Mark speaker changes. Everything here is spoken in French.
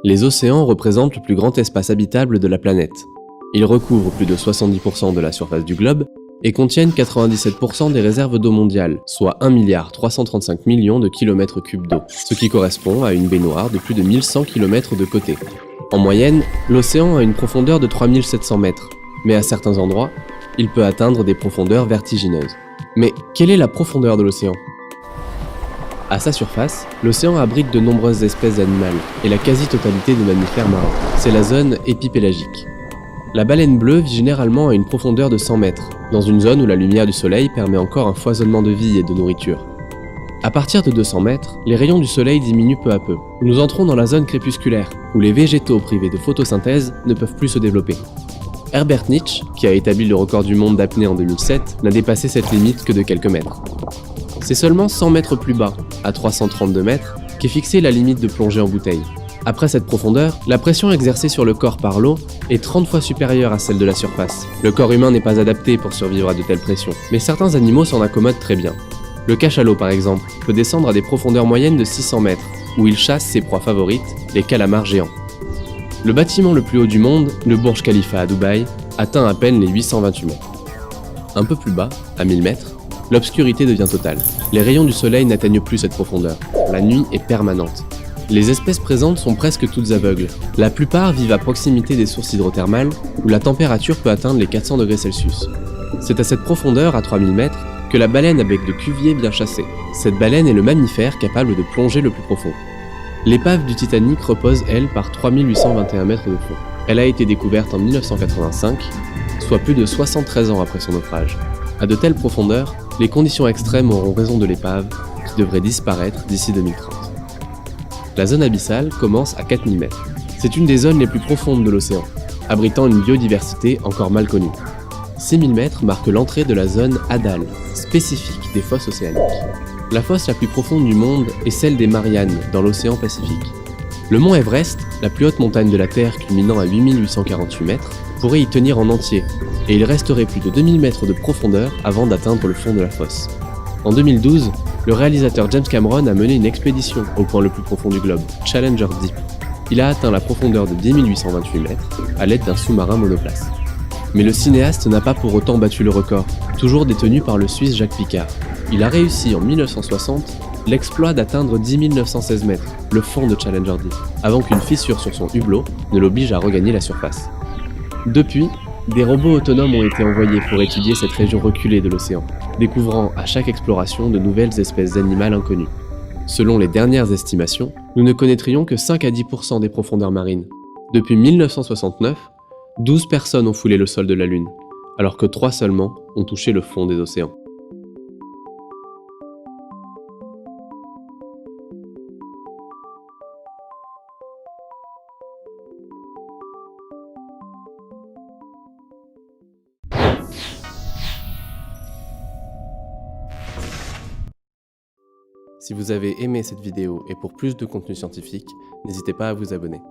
Speaker 1: Les océans représentent le plus grand espace habitable de la planète. Ils recouvrent plus de 70% de la surface du globe et contiennent 97% des réserves d'eau mondiale, soit 1,335 milliard de kilomètres cubes d'eau, ce qui correspond à une baignoire de plus de 1100 km de côté. En moyenne, l'océan a une profondeur de 3700 mètres, mais à certains endroits, il peut atteindre des profondeurs vertigineuses. Mais quelle est la profondeur de l'océan ? À sa surface, l'océan abrite de nombreuses espèces animales et la quasi-totalité des mammifères marins. C'est la zone épipélagique. La baleine bleue vit généralement à une profondeur de 100 mètres, dans une zone où la lumière du soleil permet encore un foisonnement de vie et de nourriture. À partir de 200 mètres, les rayons du soleil diminuent peu à peu. Nous entrons dans la zone crépusculaire, où les végétaux privés de photosynthèse ne peuvent plus se développer. Herbert Nietzsche, qui a établi le record du monde d'apnée en 2007, n'a dépassé cette limite que de quelques mètres. C'est seulement 100 mètres plus bas, à 332 mètres, qu'est fixée la limite de plongée en bouteille. Après cette profondeur, la pression exercée sur le corps par l'eau est 30 fois supérieure à celle de la surface. Le corps humain n'est pas adapté pour survivre à de telles pressions, mais certains animaux s'en accommodent très bien. Le cachalot par exemple, peut descendre à des profondeurs moyennes de 600 mètres, où il chasse ses proies favorites, les calamars géants. Le bâtiment le plus haut du monde, le Burj Khalifa à Dubaï, atteint à peine les 828 mètres. Un peu plus bas, à 1000 mètres, l'obscurité devient totale. Les rayons du soleil n'atteignent plus cette profondeur. La nuit est permanente. Les espèces présentes sont presque toutes aveugles. La plupart vivent à proximité des sources hydrothermales, où la température peut atteindre les 400 degrés Celsius. C'est à cette profondeur, à 3000 mètres, que la baleine à bec de Cuvier vient chasser. Cette baleine est le mammifère capable de plonger le plus profond. L'épave du Titanic repose, elle, par 3821 mètres de fond. Elle a été découverte en 1985, soit plus de 73 ans après son naufrage. À de telles profondeurs, les conditions extrêmes auront raison de l'épave, qui devrait disparaître d'ici 2030. La zone abyssale commence à 4000 mètres. C'est une des zones les plus profondes de l'océan, abritant une biodiversité encore mal connue. 6000 mètres marquent l'entrée de la zone Hadal, spécifique des fosses océaniques. La fosse la plus profonde du monde est celle des Mariannes, dans l'océan Pacifique. Le mont Everest, la plus haute montagne de la Terre culminant à 8848 mètres, pourrait y tenir en entier, et il resterait plus de 2000 mètres de profondeur avant d'atteindre le fond de la fosse. En 2012, le réalisateur James Cameron a mené une expédition au point le plus profond du globe, Challenger Deep. Il a atteint la profondeur de 10 828 mètres à l'aide d'un sous-marin monoplace. Mais le cinéaste n'a pas pour autant battu le record, toujours détenu par le Suisse Jacques Picard. Il a réussi en 1960 l'exploit d'atteindre 10 916 mètres, le fond de Challenger Deep, avant qu'une fissure sur son hublot ne l'oblige à regagner la surface. Depuis, des robots autonomes ont été envoyés pour étudier cette région reculée de l'océan, découvrant à chaque exploration de nouvelles espèces animales inconnues. Selon les dernières estimations, nous ne connaîtrions que 5 à 10% des profondeurs marines. Depuis 1969, 12 personnes ont foulé le sol de la Lune, alors que 3 seulement ont touché le fond des océans. Si vous avez aimé cette vidéo et pour plus de contenu scientifique, n'hésitez pas à vous abonner.